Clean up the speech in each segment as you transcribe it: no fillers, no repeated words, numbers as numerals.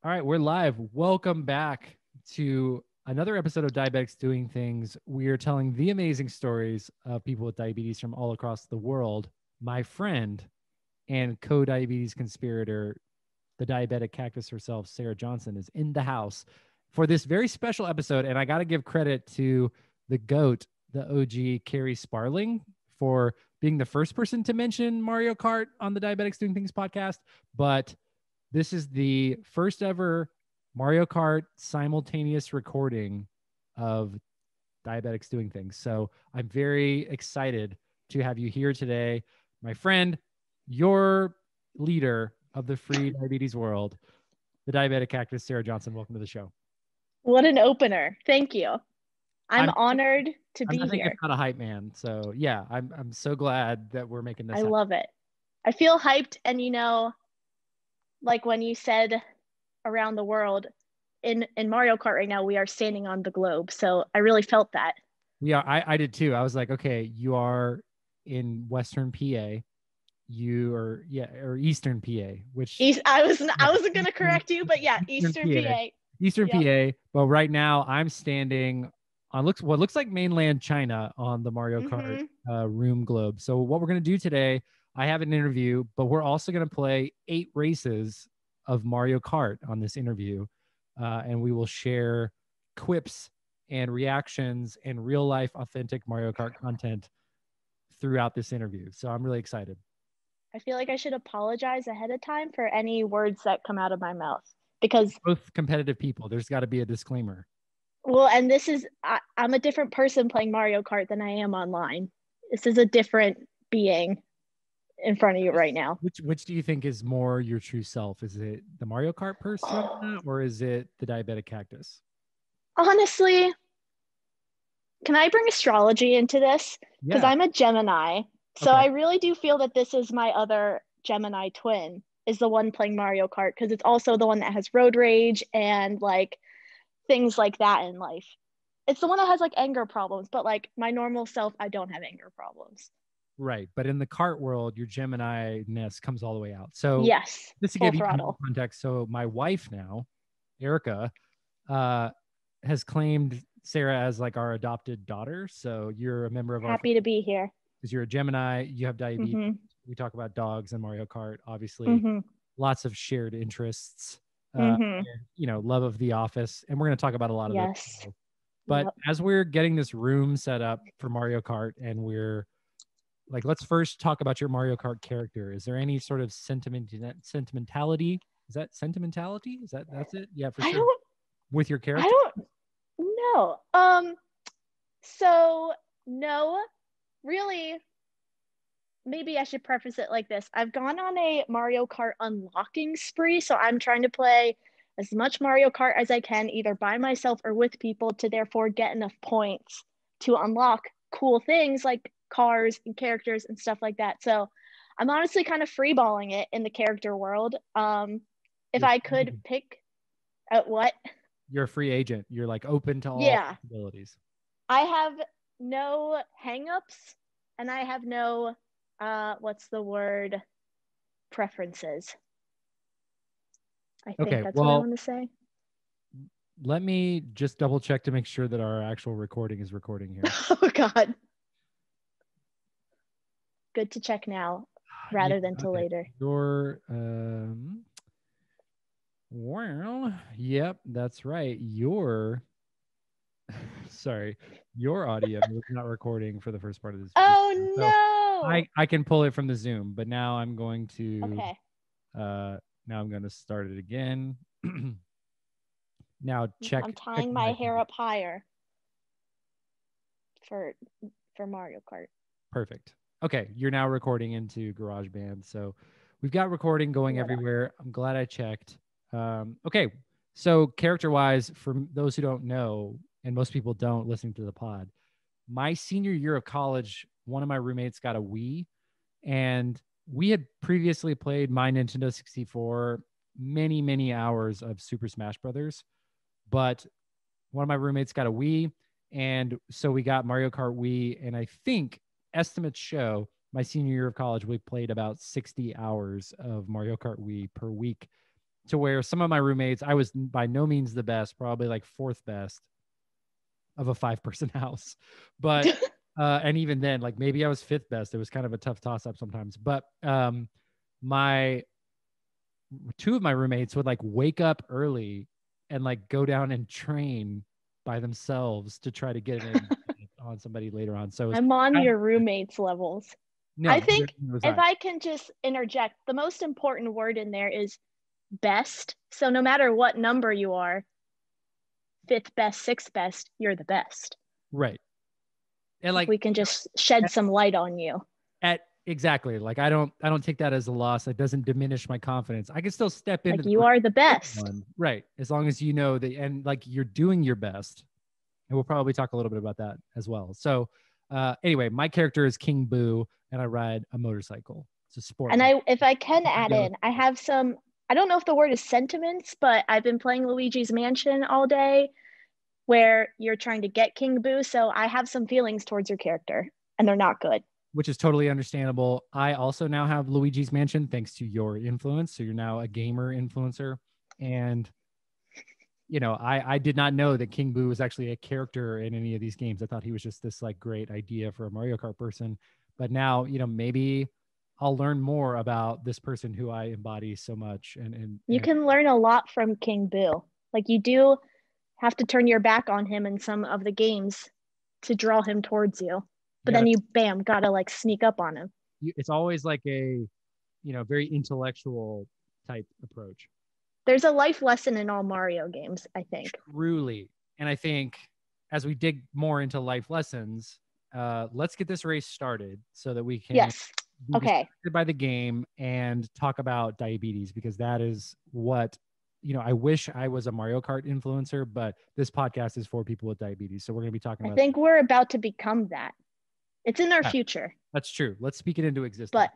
All right, we're live. Welcome back to another episode of Diabetics Doing Things. We are telling the amazing stories of people with diabetes from all across the world. My friend and co-diabetes conspirator, the diabetic cactus herself, Sarah Johnson, is in the house for this very special episode. And I got to give credit to the GOAT, the OG Carrie Sparling, for being the first person to mention Mario Kart on the Diabetics Doing Things podcast. But this is the first ever Mario Kart simultaneous recording of Diabetics Doing Things. So I'm very excited to have you here today, my friend, your leader of the free diabetes world, the diabetic cactus, Sarah Johnson. Welcome to the show. What an opener. Thank you. I'm honored to be here. If not a hype man. So yeah, I'm so glad that we're making this happen. Love it. I feel hyped. And like when you said around the world, in Mario Kart right now, we are standing on the globe. So I really felt that. We are. I did too. I was like, okay, you are in Western PA. You are, or Eastern PA, which I wasn't going to correct you, but yeah, Eastern PA. Eastern PA. But right now I'm standing on what looks like mainland China on the Mario Kart room globe. So what we're going to do today, I have an interview, but we're also going to play 8 races of Mario Kart on this interview. And we will share quips and reactions and real life authentic Mario Kart content throughout this interview. So I'm really excited. I feel like I should apologize ahead of time for any words that come out of my mouth, because both competitive people, there's got to be a disclaimer. Well, and this is, I'm a different person playing Mario Kart than I am online. This is a different being in front of you right now. Which do you think is more your true self? Is it the Mario Kart person or is it the diabetic cactus? Honestly, can I bring astrology into this? Because I'm a Gemini. So I really do feel that this is my other Gemini twin, is the one playing Mario Kart, because it's also the one that has road rage and like things like that in life. It's the one that has like anger problems, but like my normal self, I don't have anger problems. Right. But in the kart world, your Gemini-ness comes all the way out. So yes, just to give you context. So my wife now, Erica, has claimed Sarah as like our adopted daughter. So you're a member of our Happy to be here. Because you're a Gemini, you have diabetes. We talk about dogs and Mario Kart, obviously. Lots of shared interests. And, love of The Office, and we're going to talk about a lot of this. But as we're getting this room set up for Mario Kart, and we're like, let's first talk about your Mario Kart character. Is there any sort of sentimentality? Is that sentimentality? That's it? Yeah, for sure. With your character? I don't know. So no, really. Maybe I should preface it like this. I've gone on a Mario Kart unlocking spree, so I'm trying to play as much Mario Kart as I can, either by myself or with people, to therefore get enough points to unlock cool things like cars and characters and stuff like that. So I'm honestly kind of freeballing it in the character world. If I could pick what? You're a free agent. You're like open to all possibilities. I have no hangups, and I have no what's the word? Preferences. I think that's what I want to say. Let me just double check to make sure that our actual recording is recording here. Oh God. Good to check now rather than till later. Well, yep, that's right. Your audio is not recording for the first part of this. Oh no. I can pull it from the Zoom, but now I'm going to now I'm going to start it again. Now check. I'm tying my hair up higher for Mario Kart. Perfect. Okay, you're now recording into GarageBand, so we've got recording going everywhere. I'm glad I checked. Okay, so character-wise, for those who don't know, and most people don't listening to the pod, my senior year of college, one of my roommates got a Wii, and we had previously played my Nintendo 64 many, many hours of Super Smash Brothers, but one of my roommates got a Wii, and so we got Mario Kart Wii, and I think estimates show my senior year of college, we played about 60 hours of Mario Kart Wii per week. to where some of my roommates, I was by no means the best, probably like fourth best of a 5-person house. But and even then, like maybe I was fifth best. It was kind of a tough toss up sometimes. But my two of my roommates would like wake up early and like go down and train by themselves to try to get in on somebody later on. So it was I'm on kind of, your roommates levels. I no, think was if I. I can just interject, the most important word in there is best. So no matter what number you are, fifth best, sixth best, you're the best. Right. And If like we can just shed some light on you. at exactly, like I don't take that as a loss. It doesn't diminish my confidence. I can still step into Like the you are the best. one, right? As long as you know that, and like you're doing your best. And we'll probably talk a little bit about that as well. So anyway, my character is King Boo, and I ride a motorcycle. It's a sport And bike. if I can add in, I have some, I don't know if the word is sentiments, but I've been playing Luigi's Mansion all day where you're trying to get King Boo. So I have some feelings towards your character and they're not good. Which is totally understandable. I also now have Luigi's Mansion thanks to your influence. So you're now a gamer influencer. And, you know, I did not know that King Boo was actually a character in any of these games. I thought he was just this like great idea for a Mario Kart person. But now, you know, maybe I'll learn more about this person who I embody so much. You And can learn a lot from King Boo. Like you do have to turn your back on him in some of the games to draw him towards you. But gotta, then you, bam, gotta like sneak up on him. it's always like a, you know, very intellectual type approach. There's a life lesson in all Mario games, I think. Truly. And I think as we dig more into life lessons, let's get this race started so that we can Yes. be Okay. distracted by the game and talk about diabetes, because that is what, you know, I wish I was a Mario Kart influencer, but this podcast is for people with diabetes. So we're going to be talking I about think we're about to become that. It's in our future. That's true. Let's speak it into existence. But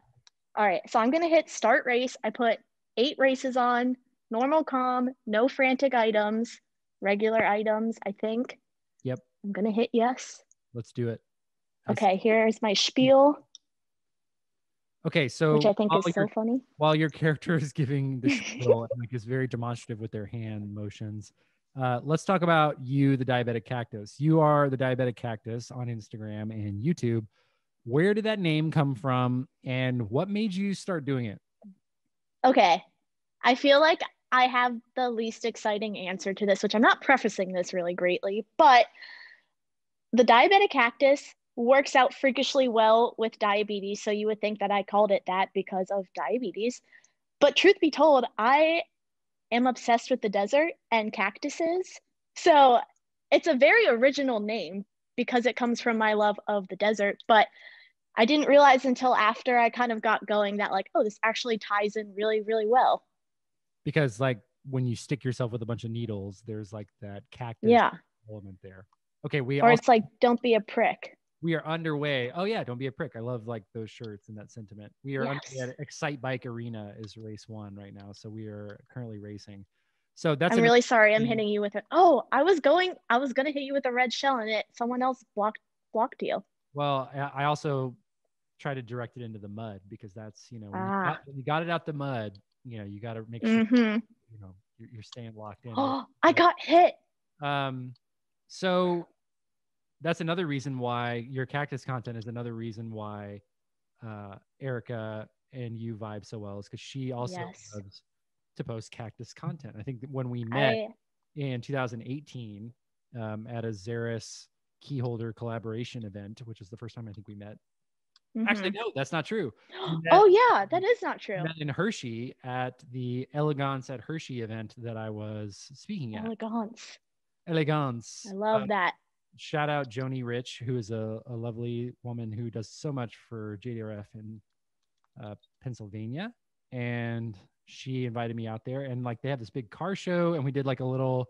all right, so I'm going to hit start race. I put 8 races on, normal calm, no frantic items, regular items, I think. Yep. I'm going to hit yes. Let's do it. Okay, here's my spiel. Okay, so which I think is so funny. While your character is giving the spiel and like is very demonstrative with their hand motions, let's talk about you, the Diabetic Cactus. You are the Diabetic Cactus on Instagram and YouTube. Where did that name come from, and what made you start doing it? Okay, I feel like I have the least exciting answer to this, which I'm not prefacing this really greatly, but the Diabetic Cactus works out freakishly well with diabetes. So you would think that I called it that because of diabetes. But truth be told, I am obsessed with the desert and cactuses. So it's a very original name because it comes from my love of the desert. But I didn't realize until after I kind of got going that like, oh, this actually ties in really, really well. Because like when you stick yourself with a bunch of needles, there's like that cactus element there. Okay, it's like, don't be a prick. We are underway. Oh yeah, don't be a prick. I love like those shirts and that sentiment. We are underway at Excite Bike Arena is race 1 right now. So we are currently racing. So that's I'm really sorry I'm hitting you with it. Oh, I was gonna hit you with a red shell and someone else blocked you. Well, I also try to direct it into the mud because that's, you know, when you got it out the mud, you know, you got to make sure you know you're staying locked in. Oh, I got hit. So that's another reason why your cactus content is another reason why Erica and you vibe so well, is because she also loves to post cactus content. I think that when we met in 2018 at a Xeris keyholder collaboration event, which is the first time I think we met. Actually, no, that's not true. Oh yeah, that is not true. Met in Hershey at the Elegance at Hershey event that I was speaking at. Elegance. I love that. Shout out Joni Rich, who is a lovely woman who does so much for JDRF in Pennsylvania. And she invited me out there, and like they have this big car show, and we did like a little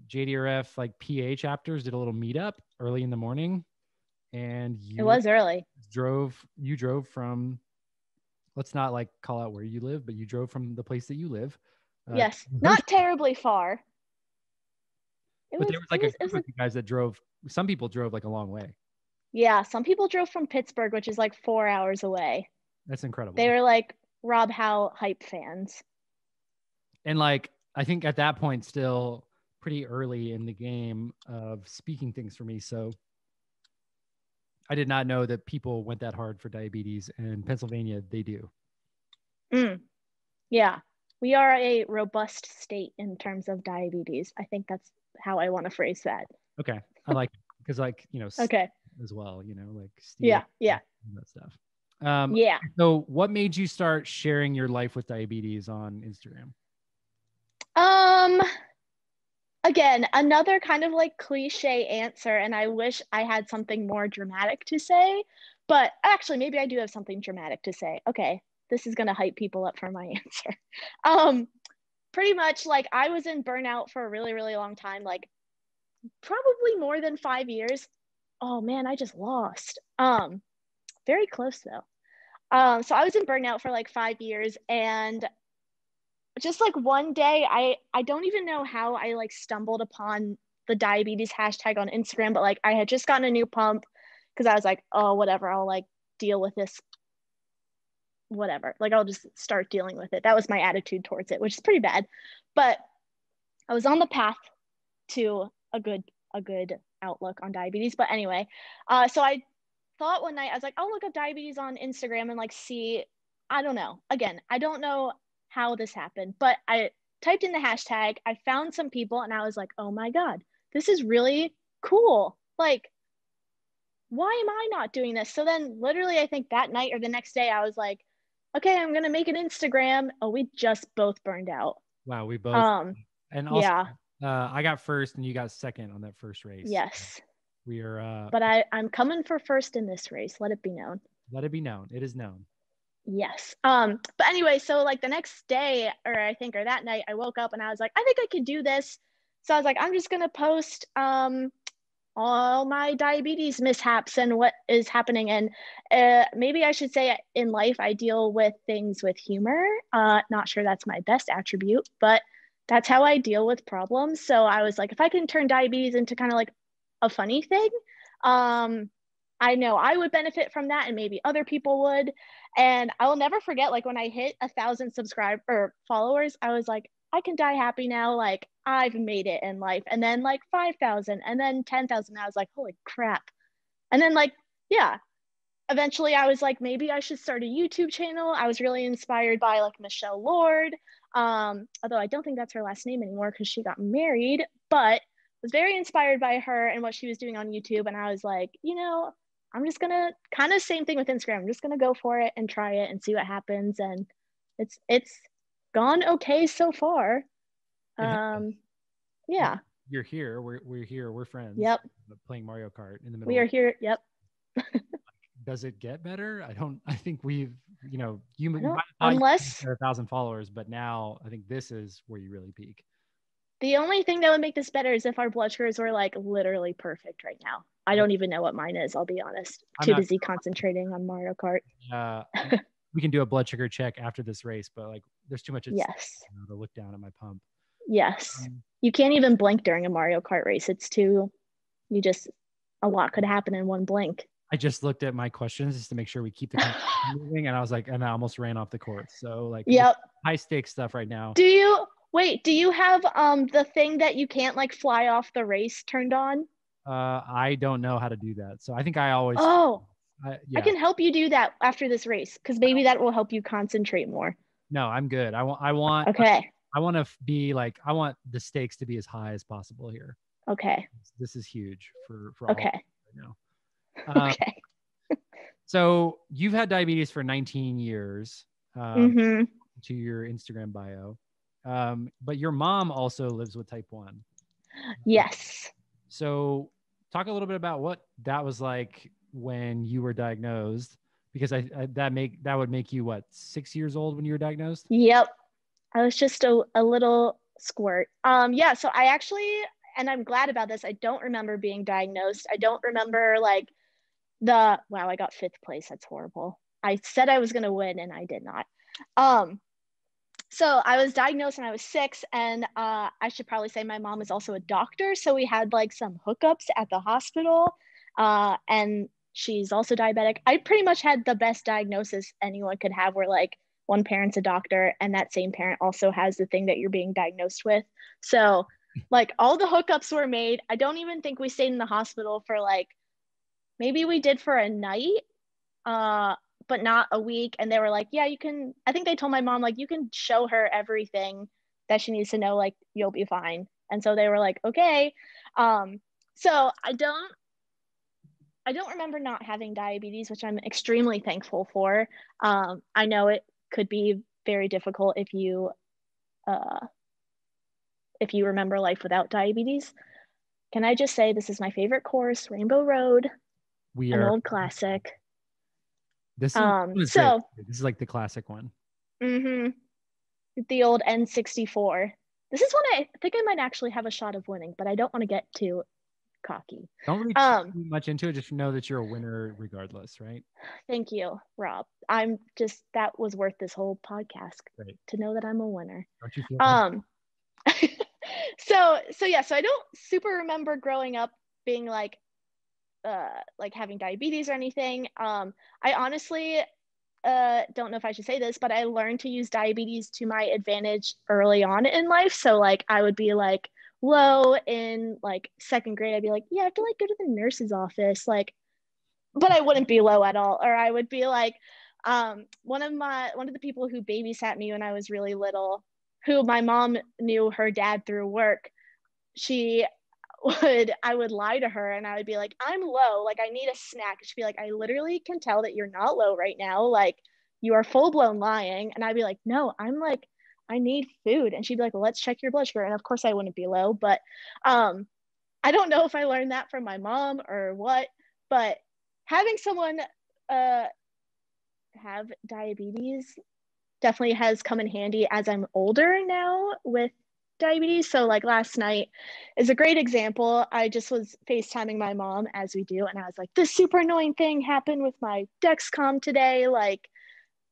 JDRF like PA chapters, did a little meetup early in the morning. And it was early. You drove from, let's not like call out where you live, but you drove from the place that you live. Yes, not terribly far. But there was like a group of you guys that drove. Some people drove like a long way. Yeah, some people drove from Pittsburgh, which is like 4 hours away. That's incredible. They were like Rob Howe hype fans. And like, I think at that point, still pretty early in the game of speaking things for me. So I did not know that people went that hard for diabetes, and Pennsylvania, they do. Yeah, we are a robust state in terms of diabetes. I think that's how I want to phrase that. Okay. I like, because like, Okay. as well, like stevia, Yeah. that stuff. Yeah. So what made you start sharing your life with diabetes on Instagram? Again, another kind of like cliche answer, and I wish I had something more dramatic to say, but actually maybe I do have something dramatic to say. Okay, this is gonna hype people up for my answer. Pretty much like I was in burnout for a really, really long time, like probably more than 5 years. Oh man, I just lost. Very close though. So I was in burnout for like 5 years, and just like one day, I don't even know how I like stumbled upon the diabetes hashtag on Instagram, but like I had just gotten a new pump because I was like, oh, whatever, I'll like deal with this, whatever. Like I'll just start dealing with it. That was my attitude towards it, which is pretty bad. But I was on the path to a good outlook on diabetes. But anyway, so I thought one night, I was like, I'll look up diabetes on Instagram and like see, I don't know. Again, I don't know how this happened, but I typed in the hashtag, I found some people, and I was like, oh my God, this is really cool. Like, why am I not doing this? So then literally, I think that night or the next day, I was like, okay, I'm gonna make an Instagram. Oh, we just both burned out. Wow, we both. And also, Yeah. I got first and you got second on that first race. Yes. We are. But I'm coming for first in this race. Let it be known. Let it be known. It is known. Yes. But anyway, so like the next day, or that night, I woke up and I was like, I think I could do this. So I was like, I'm just gonna post all my diabetes mishaps and what is happening. And maybe I should say in life, I deal with things with humor. Not sure that's my best attribute, but that's how I deal with problems. So I was like, if I can turn diabetes into kind of like a funny thing, I know I would benefit from that, and maybe other people would. And I will never forget, like when I hit 1,000 subscribe or followers, I was like, I can die happy now. Like I've made it in life. And then like 5,000 and then 10,000. I was like, holy crap. And then like, yeah, eventually I was like, maybe I should start a YouTube channel. I was really inspired by like Michelle Lord. Although I don't think that's her last name anymore because she got married, but was very inspired by her and what she was doing on YouTube. And I was like, I'm just gonna kind of same thing with Instagram. I'm just gonna go for it and try it and see what happens. And it's gone okay so far. Yeah. You're here. We're here. We're friends. Yep. Playing Mario Kart in the middle. We are here. Yep. Does it get better? I think we've, you unless 1,000 followers, but now I think this is where you really peak. The only thing that would make this better is if our blood sugars were like literally perfect right now. I don't even know what mine is. I'll be honest. Too busy concentrating on Mario Kart. We can do a blood sugar check after this race, but like there's too much to look down at my pump. Yes. You can't even blink during a Mario Kart race. A lot could happen in one blink. I just looked at my questions just to make sure we keep the conversation moving, and I was like, and I almost ran off the court. So like, high stakes stuff right now. Do you have the thing that you can't like fly off the race turned on? I don't know how to do that. So I think I always. I can help you do that after this race because maybe that will help you concentrate more. No, I'm good. I want. Okay. I want to be like, I want the stakes to be as high as possible here. Okay. This is huge for all okay. Right now. Okay. So you've had diabetes for 19 years. To your Instagram bio. But your mom also lives with type 1. Yes. So talk a little bit about what that was like when you were diagnosed, because that would make you what, 6 years old when you were diagnosed? Yep. I was just a little squirt. So I actually, and I'm glad about this, I don't remember being diagnosed. I don't remember like wow, I got 5th place. That's horrible. I said I was going to win and I did not. So I was diagnosed when I was 6, and I should probably say my mom is also a doctor. So we had like some hookups at the hospital, and she's also diabetic. I pretty much had the best diagnosis anyone could have, where like one parent's a doctor, and that same parent also has the thing that you're being diagnosed with. So like all the hookups were made. I don't even think we stayed in the hospital for like, maybe we did for a night, but not a week. And they were like, yeah, you can, I think they told my mom, like, you can show her everything that she needs to know, like, you'll be fine. And so they were like, okay. So I don't remember not having diabetes, which I'm extremely thankful for. I know it could be very difficult uh, if you remember life without diabetes. Can I just say this is my favorite course, Rainbow Road, We an are. old classic. This one is great. So This is like the classic one. the old N64. This is one I think I might actually have a shot of winning, but I don't want to get too cocky. Don't read too much into it. Just know that you're a winner regardless, right? Thank you, Rob. I'm just, that was worth this whole podcast to know that I'm a winner. Don't you feel so yeah, so I don't super remember growing up being like having diabetes or anything. I honestly don't know if I should say this, but I learned to use diabetes to my advantage early on in life. So like I would be like low in like second grade. I'd be like, yeah, I have to like go to the nurse's office, like, but I wouldn't be low at all. Or I would be like, one of the people who babysat me when I was really little, who my mom knew her dad through work, I would lie to her and I would be like, I'm low, like I need a snack. She'd be like, I literally can tell that you're not low right now, like you are full blown lying. And I'd be like, no, I'm like, I need food. And she'd be like, well, let's check your blood sugar. And of course I wouldn't be low, but I don't know if I learned that from my mom or what, but having someone have diabetes definitely has come in handy as I'm older now with diabetes. So like last night is a great example. I just was FaceTiming my mom, as we do, and I was like, this super annoying thing happened with my Dexcom today. Like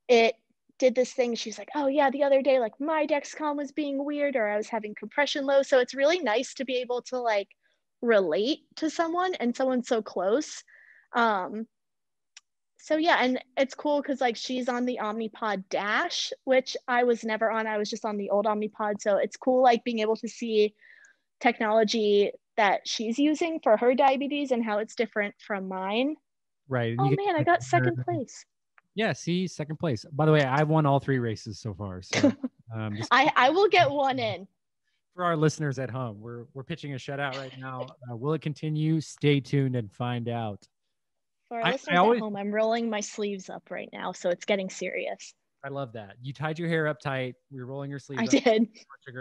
it did this thing. She's like, oh yeah, the other day, like my Dexcom was being weird, or I was having compression low. So it's really nice to be able to like relate to someone and someone so close. So yeah, and it's cool because like she's on the Omnipod Dash, which I was never on. I was just on the old Omnipod. So it's cool like being able to see technology that she's using for her diabetes and how it's different from mine. right? Oh man, I got second place. Yeah, see, second place. By the way, I've won all 3 races so far. So I will get one in. For our listeners at home, we're pitching a shutout right now. Will it continue? Stay tuned and find out. For our listeners at home, I'm rolling my sleeves up right now, so it's getting serious. I love that. You tied your hair up tight. We're rolling your sleeves I up. did.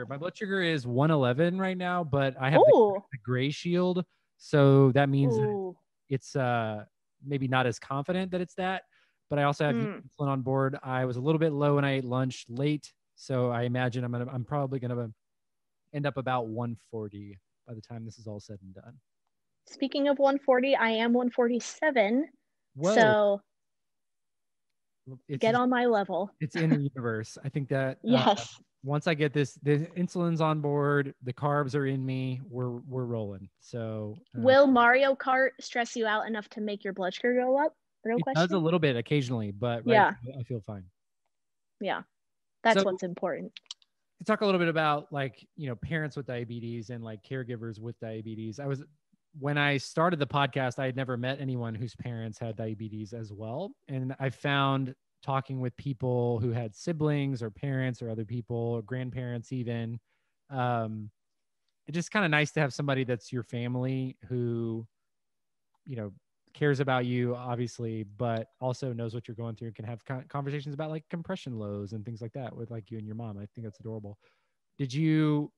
My blood sugar is 111 right now, but I have the gray shield. So that means that it's maybe not as confident that it's that, but I also have insulin on board. I was a little bit low when I ate lunch late. So I imagine I'm probably going to end up about 140 by the time this is all said and done. Speaking of 140, I am 147. Whoa. So get on my level. It's in the universe. I think that yes. Once I get the insulin's on board, the carbs are in me, we're rolling. So will Mario Kart stress you out enough to make your blood sugar go up? Real question. It does a little bit occasionally, but right now, I feel fine. Yeah. That's what's important. To talk a little bit about like, parents with diabetes and like caregivers with diabetes. When I started the podcast, I had never met anyone whose parents had diabetes as well. And I found talking with people who had siblings or parents or other people or grandparents even, it's just kind of nice to have somebody that's your family who, cares about you, obviously, but also knows what you're going through and can have conversations about like compression lows and things like that with like you and your mom. I think that's adorable. Did you,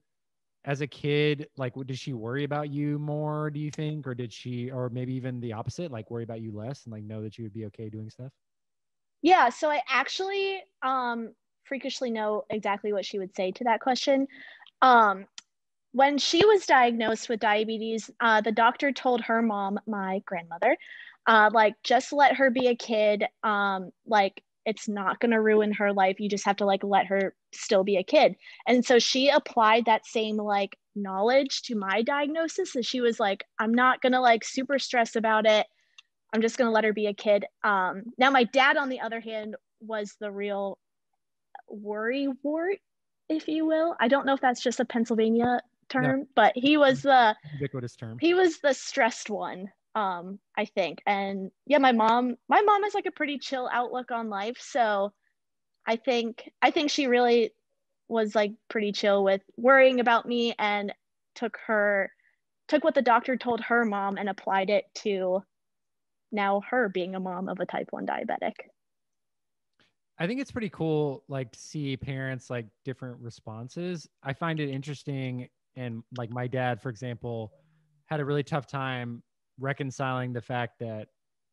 as a kid, like, did she worry about you more, do you think? Or did she, or maybe even the opposite, like worry about you less and like know that you would be okay doing stuff? Yeah. So I actually freakishly know exactly what she would say to that question. When she was diagnosed with diabetes, the doctor told her mom, my grandmother, like, just let her be a kid. Like, it's not going to ruin her life. You just have to like let her still be a kid. And so she applied that same like knowledge to my diagnosis. And she was like, I'm not going to like super stress about it. I'm just going to let her be a kid. Now my dad, on the other hand, was the real worry wart, if you will. I don't know if that's just a Pennsylvania No, term, but he was the ubiquitous term. stressed one, I think. And yeah, my mom has like a pretty chill outlook on life, so I think she really was like pretty chill with worrying about me, and took what the doctor told her mom and applied it to now her being a mom of a type 1 diabetic. I think it's pretty cool, like, to see parents like different responses. I find it interesting. And like my dad, for example, had a really tough time reconciling the fact that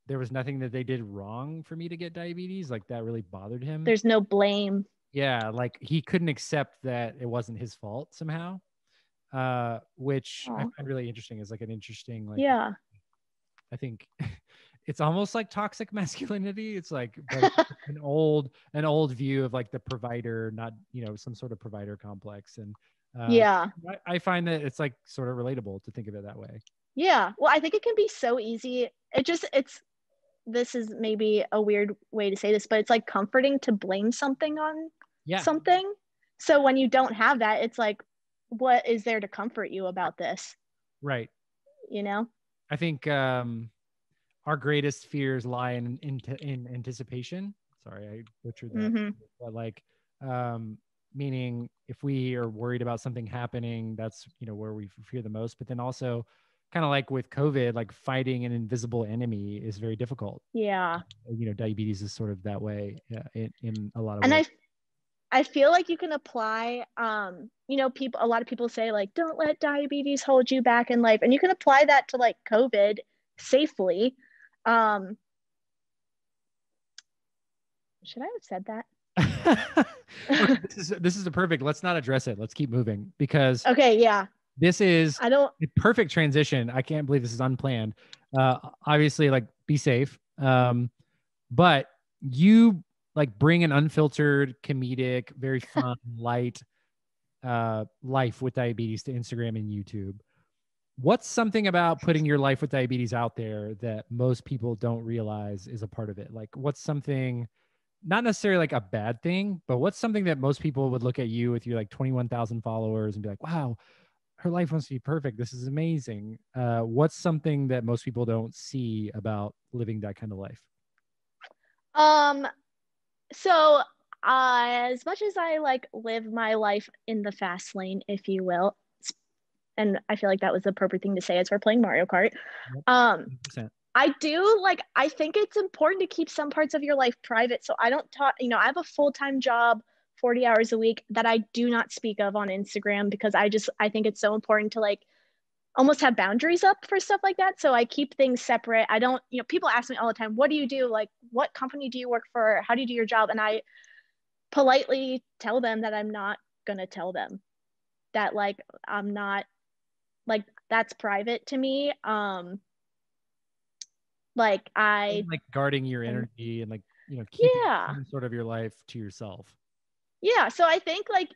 there was nothing that they did wrong for me to get diabetes. Like, that really bothered him. There's no blame. Yeah. Like, he couldn't accept that it wasn't his fault somehow. Which I Aw. find really interesting. Is like an interesting, like, Yeah. I think it's almost like toxic masculinity. It's like, but an old view of like the provider, not, some sort of provider complex. And Yeah. I find that it's like sort of relatable to think of it that way. Yeah. Well, I think it can be so easy. This is maybe a weird way to say this, but it's like comforting to blame something on Yeah. something. So when you don't have that, it's like, what is there to comfort you about this? Right. You know? I think our greatest fears lie in anticipation. Sorry, I butchered that. Mm-hmm. But like, meaning if we are worried about something happening, that's, where we fear the most. But then also, kind of like with COVID, like fighting an invisible enemy is very difficult. Yeah. Diabetes is sort of that way, in a lot of And ways. I feel like you can apply, a lot of people say like, don't let diabetes hold you back in life. And you can apply that to like COVID safely. Should I have said that? Okay, this is a perfect. Let's not address it. Let's keep moving, because Okay. Yeah. this is I don't, a perfect transition. I can't believe this is unplanned. Obviously, like, be safe. But you like bring an unfiltered, comedic, very fun, light life with diabetes to Instagram and YouTube. What's something about putting your life with diabetes out there that most people don't realize is a part of it? Like, what's something, not necessarily like a bad thing, but what's something that most people would look at you with your like 21,000 followers and be like, wow, her life must be perfect. This is amazing. What's something that most people don't see about living that kind of life? so as much as I like live my life in the fast lane, if you will, and I feel like that was the appropriate thing to say as we're playing Mario Kart. Yep, Um, 100%. I think it's important to keep some parts of your life private. So I don't talk, I have a full-time job, 40 hours a week, that I do not speak of on Instagram, because I think it's so important to like almost have boundaries up for stuff like that. So I keep things separate. I don't, people ask me all the time, what do you do? Like, what company do you work for? How do you do your job? And I politely tell them that I'm not going to tell them that, like, I'm not, like, that's private to me. Like I, Like guarding your energy and like, keeping yeah, some sort of your life to yourself. yeah. So I think like,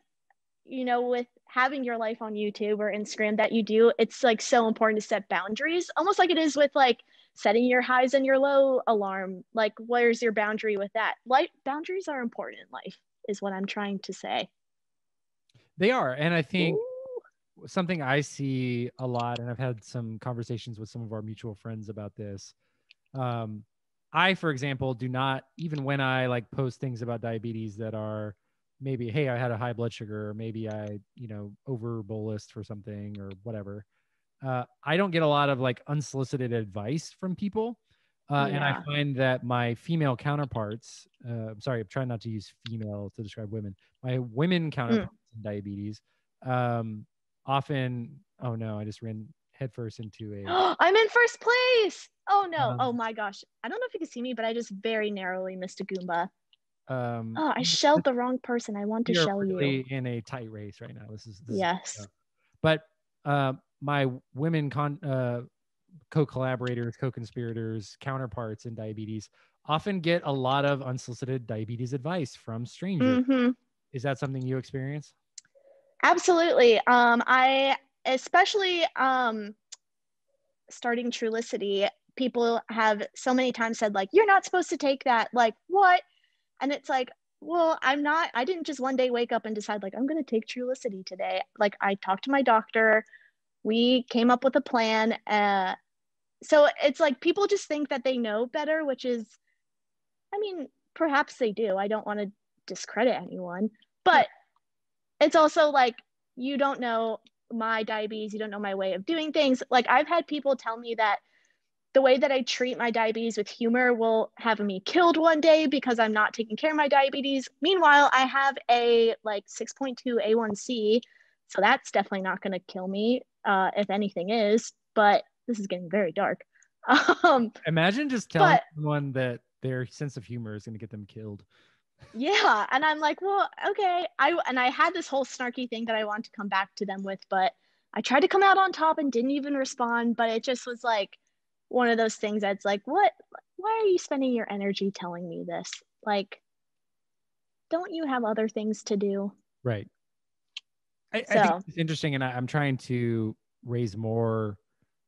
with having your life on YouTube or Instagram that you do, it's like so important to set boundaries, almost like it is with like setting your highs and your low alarm. Like, where's your boundary with that? Life boundaries are important in life, is what I'm trying to say. They are. And I think Ooh. something I see a lot, and I've had some conversations with some of our mutual friends about this. I, for example, do not, even when I like post things about diabetes that are maybe, hey, I had a high blood sugar, or maybe I, over bolused for something or whatever. I don't get a lot of like unsolicited advice from people. And I Yeah. find that my female counterparts, I'm sorry, I'm trying not to use female to describe women, my women counterparts in diabetes, often, oh no, I just ran headfirst into a, I'm in first place. Oh no. Oh um, my gosh. I don't know if you can see me, but I just very narrowly missed a Goomba. um, Oh, I shelled the wrong person. I want to we are shell you. really in a tight race right now. This is, Yes. but my women co-collaborators, co-conspirators, counterparts in diabetes often get a lot of unsolicited diabetes advice from strangers. Mm-hmm. Is that something you experience? Absolutely. I especially starting Trulicity, people have so many times said like, you're not supposed to take that. Like, what? And it's like, well, I didn't just one day wake up and decide like I'm going to take Trulicity today. Like I talked to my doctor, we came up with a plan. So it's like people just think that they know better, which is, I mean, perhaps they do. I don't want to discredit anyone, Sure. but it's also like you don't know my diabetes, you don't know my way of doing things. Like I've had people tell me that the way that I treat my diabetes with humor will have me killed one day because I'm not taking care of my diabetes. Meanwhile, I have a like 6.2 A1C, so that's definitely not going to kill me, if anything is. But this is getting very dark. Um, Imagine just telling but someone that their sense of humor is going to get them killed. yeah, and I'm like, well, okay. I had this whole snarky thing that I wanted to come back to them with, but I tried to come out on top and didn't even respond. But it just was like one of those things that's like, what? Why are you spending your energy telling me this? Like, don't you have other things to do? Right. I think So, it's interesting, and I'm trying to raise more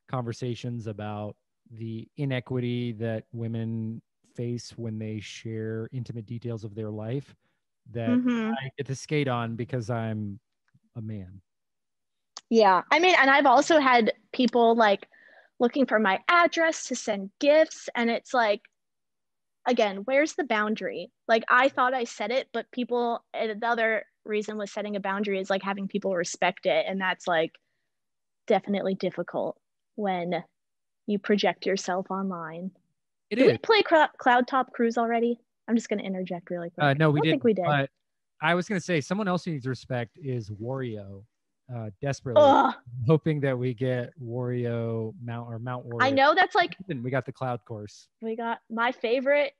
conversations about the inequity that women face when they share intimate details of their life that mhm. I get to skate on because I'm a man. Yeah. I mean, and I've also had people like looking for my address to send gifts, and it's like, again, where's the boundary? Like I thought I said it, but people, the other reason was setting a boundary is like having people respect it. And that's like definitely difficult when you project yourself online. It Did we is. play Cloud Top Cruise already? I'm just going to interject really quick. No, I we don't think didn't. we did. But I was going to say someone else who needs respect is Wario. Desperately Ugh. hoping that we get Wario Mount I Wario. know that's like, We got the cloud course. we got my favorite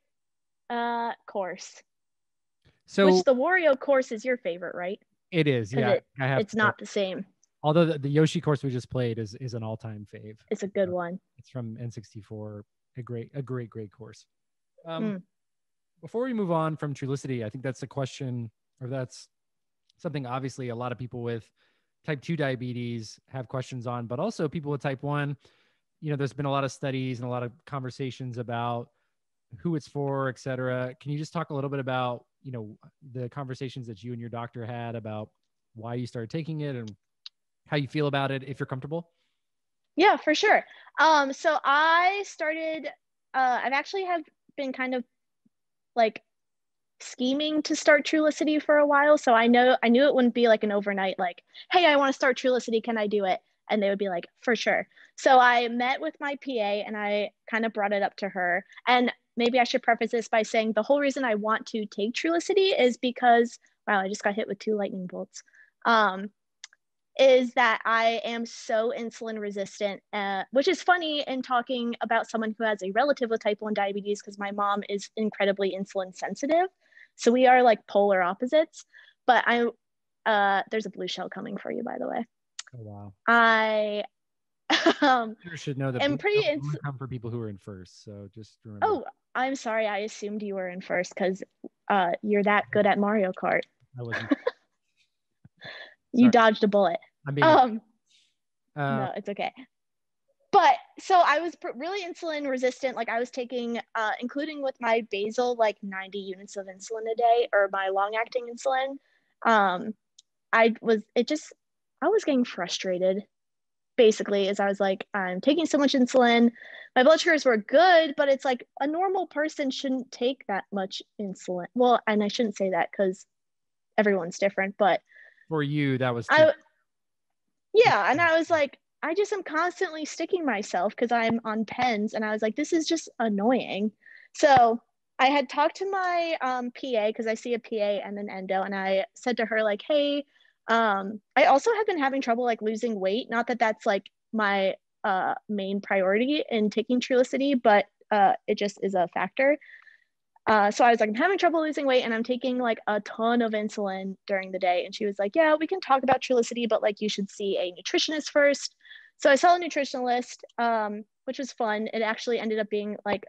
course, So which the Wario course is your favorite, right? it is, Because yeah. I have it's to. not the same. Although the Yoshi course we just played is an all time fave. It's a good Uh, one. it's from N64. A great course. Um, Mm. before we move on from Trulicity, I think that's a question, or that's something obviously a lot of people with type 2 diabetes have questions on, but also people with type 1. There's been a lot of studies and a lot of conversations about who it's for, et cetera. Can you just talk a little bit about, the conversations that you and your doctor had about why you started taking it and how you feel about it, if you're comfortable? Yeah, for sure. So I started, I've actually have been kind of like scheming to start Trulicity for a while. So I knew it wouldn't be like an overnight, like, hey, I want to start Trulicity. Can I do it? And they would be like, for sure. So I met with my PA and I kind of brought it up to her. And maybe I should preface this by saying the whole reason I want to take Trulicity is because, wow, I just got hit with two lightning bolts. Is that I am so insulin resistant, which is funny in talking about someone who has a relative with type 1 diabetes because my mom is incredibly insulin sensitive. So we are like polar opposites. But there's a blue shell coming for you, by the way. Oh, wow. I You should know that am blue pretty, shell only come for people who are in first. So just remember. oh, I'm sorry. I assumed you were in first because you're that good at Mario Kart. I wasn't. You Sorry. dodged a bullet. I'm being. Um, Uh, no, it's okay. But so I was really insulin resistant. Like I was taking, including with my basal, like 90 units of insulin a day, or my long acting insulin. Um, I was getting frustrated basically as I was like, I'm taking so much insulin. My blood sugars were good, but it's like a normal person shouldn't take that much insulin. Well, and I shouldn't say that because everyone's different, but for you, that was too. I, yeah. And I was like, I just am constantly sticking myself because I'm on pens. And I was like, this is just annoying. So I had talked to my PA because I see a PA and an endo. And I said to her, like, hey, I also have been having trouble like losing weight. Not that that's like my main priority in taking Trulicity, but it just is a factor. So I was like, I'm having trouble losing weight and I'm taking like a ton of insulin during the day. And she was like, yeah, we can talk about Trulicity, but like you should see a nutritionist first. So I saw a nutritionist, which was fun. It actually ended up being like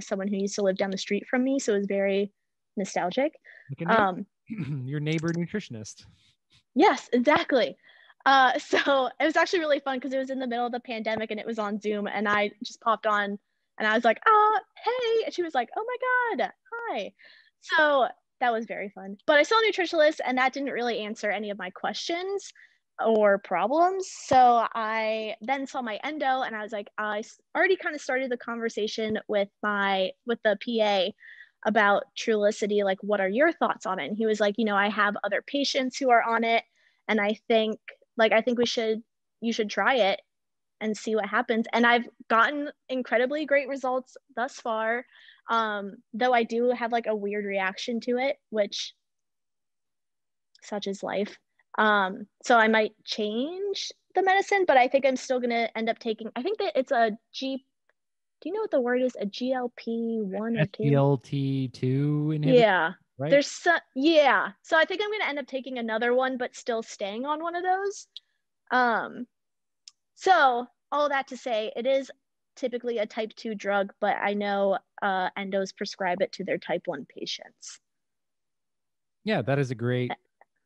someone who used to live down the street from me. So it was very nostalgic. Your neighbor nutritionist. Yes, exactly. So it was actually really fun because it was in the middle of the pandemic and it was on Zoom and I just popped on and I was like, hey. And she was like, oh my God, hi. So that was very fun. But I saw a nutritionist, and that didn't really answer any of my questions or problems. So I then saw my endo, and I was like, I already kind of started the conversation with the PA about Trulicity, like, what are your thoughts on it? And he was like, I have other patients who are on it, and I think you should try it and see what happens. And I've gotten incredibly great results thus far. Though I do have like a weird reaction to it, which such is life. So I might change the medicine, but I think I'm still gonna end up taking, I think that it's do you know what the word is? A GLP-1 or 2? SGLT2 inhibitor? Yeah. Right? Yeah. So I think I'm gonna end up taking another one, but still staying on one of those. So all that to say, it is typically a type 2 drug, but I know endos prescribe it to their type 1 patients. Yeah, that is a great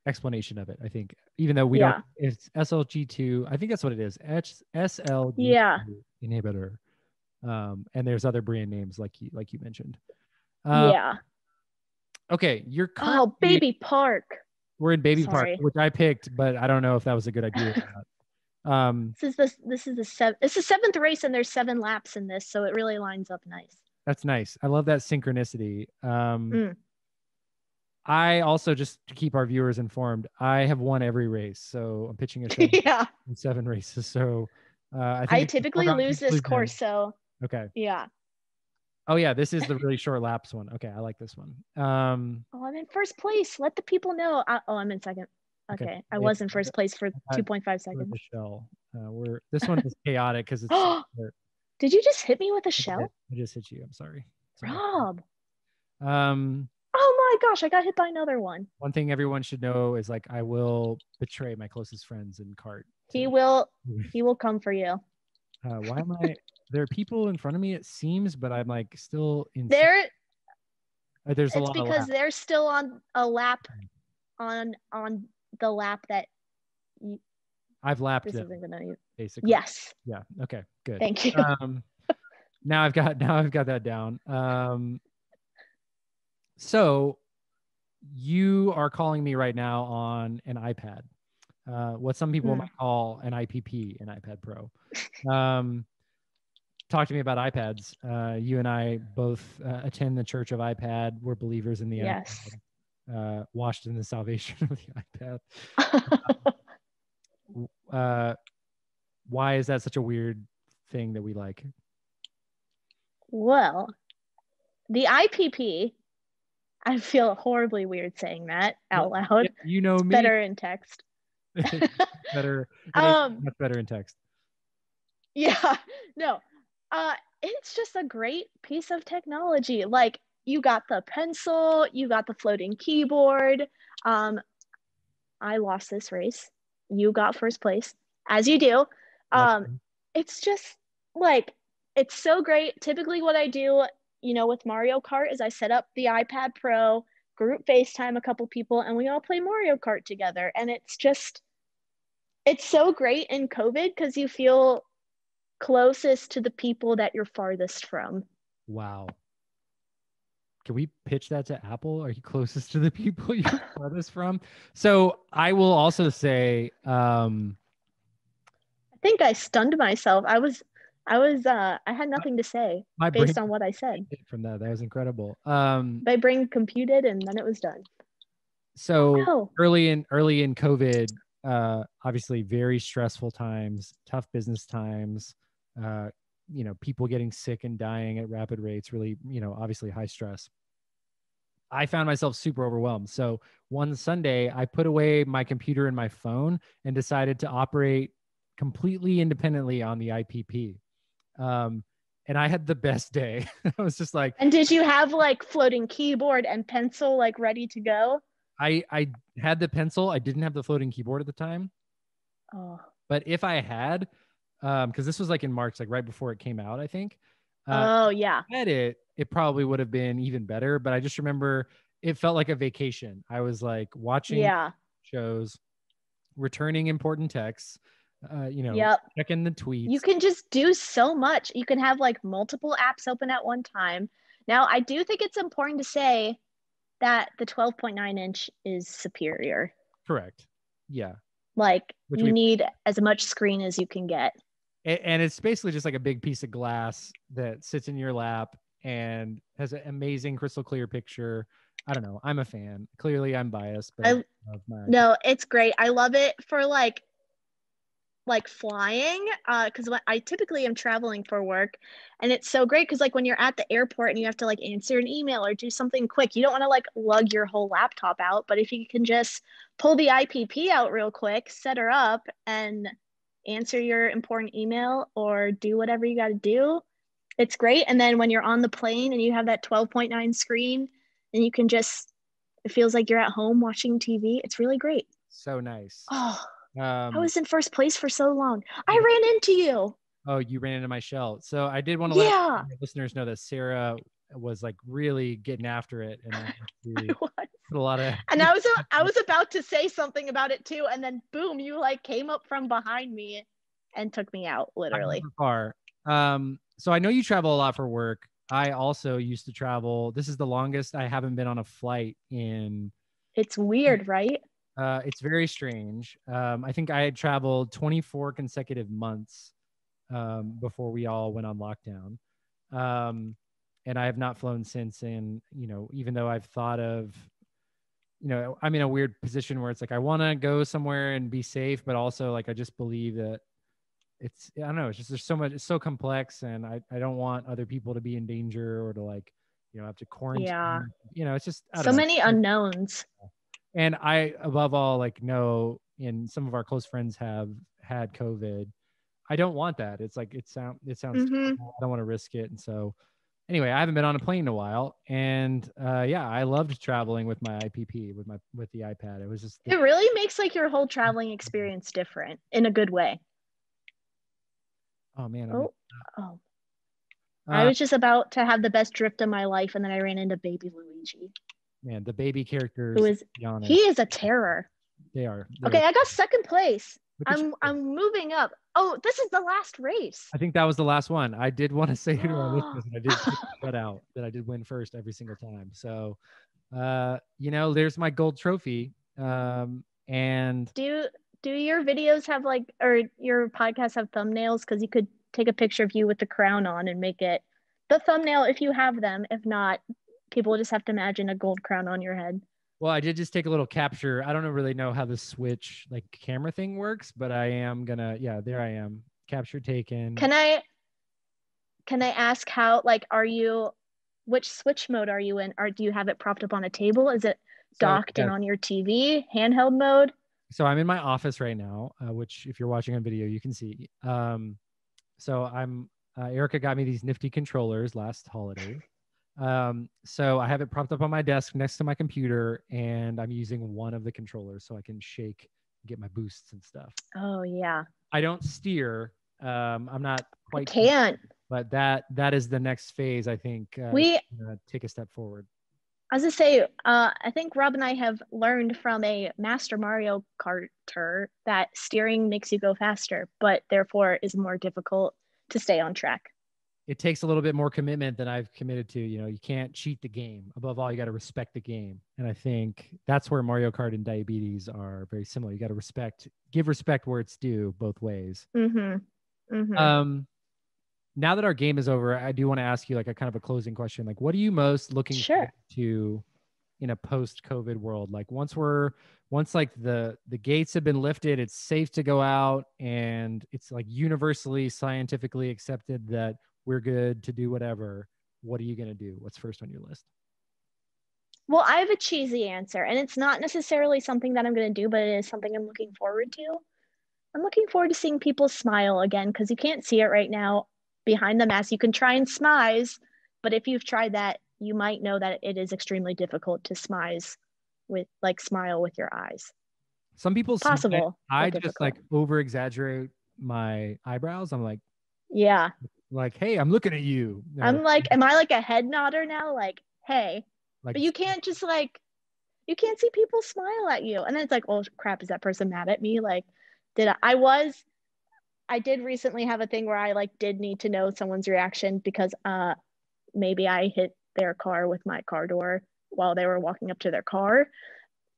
explanation of it, I think. Even though we Yeah. don't, it's SLG2, I think that's what it is. SLG2 Yeah. inhibitor. And there's other brand names like you mentioned. Yeah. Okay, you're Oh, Baby Park. We're in Baby Sorry. Park, which I picked, but I don't know if that was a good idea or not. This is the seventh race, and there's 7 laps in this, so it really lines up nice. That's nice. I love that synchronicity. I also, just to keep our viewers informed, I have won every race, so I'm pitching a show in 7 races. So I think I typically lose this course. So okay. Yeah. Oh yeah, this is the really short laps one. Okay, I like this one. I'm in first place. Let the people know. I'm in second. Okay. I was in first place for 2.5 seconds. Shell. This one is chaotic because it's. Did you just hit me with a shell? I just hit you. I'm sorry. Rob. Oh my gosh, I got hit by another one. One thing everyone should know is, like, I will betray my closest friends in Kart. He will come for you. Why am I? There are people in front of me, it seems, but I'm like still in. There's a lot. It's because they're still on a lap, on the lap that. I've lapped this them, isn't gonna basically. Yes. Yeah. Okay. Good. Thank you. Now I've got that down. So you are calling me right now on an iPad, what some people might call an IPP, an iPad Pro. Talk to me about iPads. You and I both attend the Church of iPad. We're believers in the iPad, washed in the salvation of the iPad. Why is that such a weird thing that we like? Well, the IPP, I feel horribly weird saying that out loud. You know me. Better in text. Much better in text. Yeah. No. It's just a great piece of technology. Like, you got the pencil, you got the floating keyboard. I lost this race. You got first place, as you do. It's just like, it's so great. Typically what I do, with Mario Kart is I set up the iPad Pro, group FaceTime a couple people, and we all play Mario Kart together. And it's so great in COVID because you feel closest to the people that you're farthest from. Wow. Can we pitch that to Apple? Are you closest to the people you're farthest from? So I will also say, I think I stunned myself. I had nothing to say based on what I said. From that was incredible. My brain computed, and then it was done. So early in COVID, obviously very stressful times, tough business times, people getting sick and dying at rapid rates, really, obviously high stress. I found myself super overwhelmed. So one Sunday I put away my computer and my phone and decided to operate completely independently on the IPP. And I had the best day. I was just like. And did you have like floating keyboard and pencil like ready to go? I had the pencil. I didn't have the floating keyboard at the time. Oh. But if I had, because this was like in March, like right before it came out, I think. Yeah. If I had it probably would have been even better. But I just remember it felt like a vacation. I was like watching shows, returning important texts, checking the tweets. You can just do so much. You can have like multiple apps open at one time. Now, I do think it's important to say that the 12.9-inch is superior. Correct. Yeah. Like Which you we need as much screen as you can get. and it's basically just like a big piece of glass that sits in your lap and has an amazing crystal clear picture. I don't know. I'm a fan. Clearly, I'm biased, but I I love my iPad. No, it's great. I love it for like flying because I typically am traveling for work, and it's so great because like when you're at the airport and you have to like answer an email or do something quick, you don't want to like lug your whole laptop out, but if you can just pull the IPP out real quick, set her up, and answer your important email or do whatever you got to do, it's great. And then when you're on the plane and you have that 12.9 screen and you can just, it feels like you're at home watching TV. It's really great. So nice. Oh, I Um, was in first place for so long. I ran into you. oh, you ran into my shell. So I did want to let Yeah, my listeners know that Sarah was like really getting after it, and I I was. put a lot of. And I was about to say something about it too, and then boom, you like came up from behind me and took me out, literally. Far. So I know you travel a lot for work. I also used to travel. This is the longest I haven't been on a flight in. It's weird, right? It's very strange. I think I had traveled 24 consecutive months before we all went on lockdown. And I have not flown since. And, even though I've thought of, I'm in a weird position where it's like, I want to go somewhere and be safe, but also like, I just believe that I don't know, it's just, there's so much, it's so complex, and I don't want other people to be in danger or to like, have to quarantine. Yeah. It's just, I So don't know. many unknowns. And I, above all, like, know, and some of our close friends have had COVID. I don't want that. It's like, it sounds terrible. I don't want to risk it. And so anyway, I haven't been on a plane in a while. And yeah, I loved traveling with my IPP, with the iPad. It was just, It really makes like your whole traveling experience different in a good way. oh man. Oh. I was just about to have the best drift of my life, and then I ran into baby Luigi. Man, the baby characters, He is a terror. They're okay, I got second place. I'm moving up. Oh, this is the last race. I think that was the last one. I did want to say to our listeners that I did shut out, that I did win first every single time. So, there's my gold trophy. And do your videos have like, or your podcasts have thumbnails? Because you could take a picture of you with the crown on and make it the thumbnail if you have them. If not, people will just have to imagine a gold crown on your head. Well, I did just take a little capture. I don't really know how the Switch like camera thing works, but I am gonna, there I am. Capture taken. Can I ask how, like, which Switch mode are you in? Or do you have it propped up on a table? Is it docked and on your TV, handheld mode? So I'm in my office right now, which if you're watching on video, you can see. So I'm, Erica got me these nifty controllers last holiday. So I have it propped up on my desk next to my computer, and I'm using one of the controllers so I can shake, get my boosts and stuff. Oh yeah. I don't steer. I'm not quite. I can't. But that is the next phase, I think. We take a step forward. I was gonna say, I think Rob and I have learned from a master Mario Karter that steering makes you go faster, but therefore is more difficult to stay on track. It takes a little bit more commitment than I've committed to. You can't cheat the game. Above all, you got to respect the game. And I think that's where Mario Kart and diabetes are very similar. You got to give respect where it's due both ways. Now that our game is over, I do want to ask you like a kind of a closing question. Like, what are you most looking forward to in a post-COVID world? Like once like the gates have been lifted, it's safe to go out, and it's like universally scientifically accepted that we're good to do whatever. What are you going to do? What's first on your list? Well, I have a cheesy answer, and it's not necessarily something that I'm going to do, but it is something I'm looking forward to. I'm looking forward to seeing people smile again, because you can't see it right now behind the mask. You can try and smize, but if you've tried that, you might know that it is extremely difficult to smile with your eyes. Some people possible. I just like over exaggerate my eyebrows. I'm like, yeah, like, hey, I'm looking at you. I'm like, am I like a head nodder now? Like, hey, but you can't just like, you can't see people smile at you. And then it's like, oh crap, is that person mad at me? Like, I did recently have a thing where I like did need to know someone's reaction because maybe I hit their car with my car door while they were walking up to their car.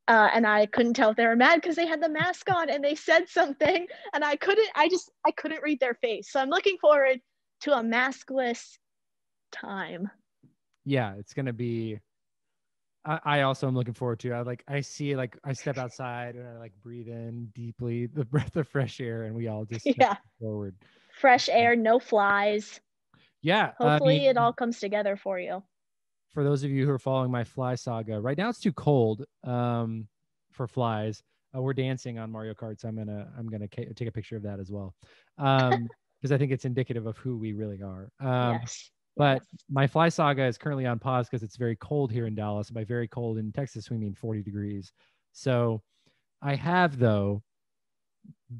And I couldn't tell if they were mad because they had the mask on and they said something, and I couldn't read their face. So I'm looking forward to a maskless time. Yeah, it's gonna be. I also am looking forward to. I see I step outside and I breathe in deeply the breath of fresh air, and we all just Yeah, forward. fresh air, no flies. Yeah, Hopefully it all comes together for you. For those of you who are following my fly saga, right now it's too cold for flies. We're dancing on Mario Kart, so I'm gonna take a picture of that as well, because I think it's indicative of who we really are. Yes. But my fly saga is currently on pause because it's very cold here in Dallas. By very cold in Texas, we mean 40 degrees. So I have, though,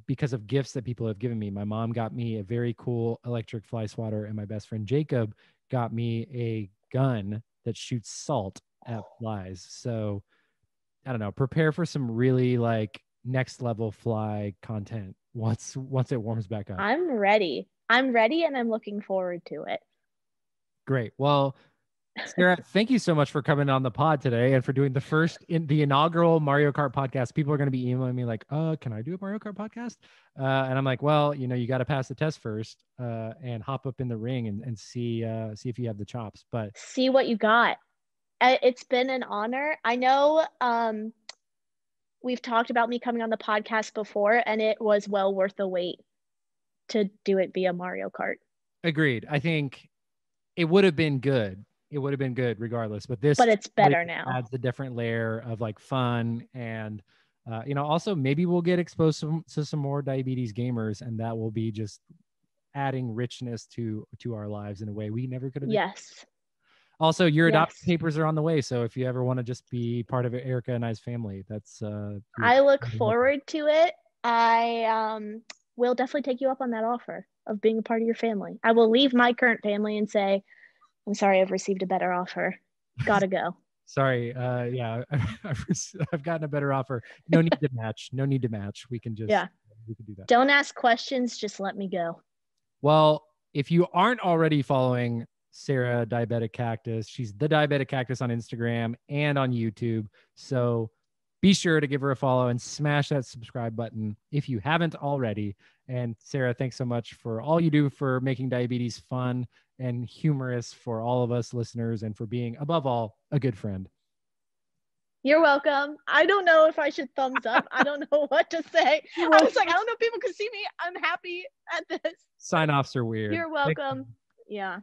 because of gifts that people have given me, my mom got me a very cool electric fly swatter, and my best friend Jacob got me a gun that shoots salt at flies. So I don't know, prepare for some really next level fly content once it warms back up. I'm ready and I'm looking forward to it. Great. Well, Sarah, thank you so much for coming on the pod today and for doing the inaugural Mario Kart podcast. People are going to be emailing me can I do a Mario Kart podcast? And I'm like, well, you got to pass the test first and hop up in the ring and see if you have the chops. But see what you got. It's been an honor. I know we've talked about me coming on the podcast before, and it was well worth the wait to do it via Mario Kart. Agreed. I think it would have been good. It would have been good regardless, but it's better now. Adds a different layer of fun, and also maybe we'll get exposed to some more diabetes gamers, and that will be just adding richness to our lives in a way we never could have. Yes. Also, your adoption papers are on the way, so if you ever want to just be part of Erica and I's family, that's. I look forward to it. I will definitely take you up on that offer of being a part of your family. I will leave my current family and say, I'm sorry, I've received a better offer. Gotta go. Sorry. Yeah, I've gotten a better offer. No need to match. No need to match. We can just, we can do that. Don't ask questions. Just let me go. Well, if you aren't already following Sarah Diabetic Cactus, she's the Diabetic Cactus on Instagram and on YouTube. So be sure to give her a follow and smash that subscribe button if you haven't already. And Sarah, thanks so much for all you do for making diabetes fun and humorous for all of us listeners, and for being, above all, a good friend. You're welcome. I don't know if I should thumbs up. I don't know what to say. I was like, I don't know if people can see me. I'm happy at this. Sign-offs are weird. You're welcome. Yeah.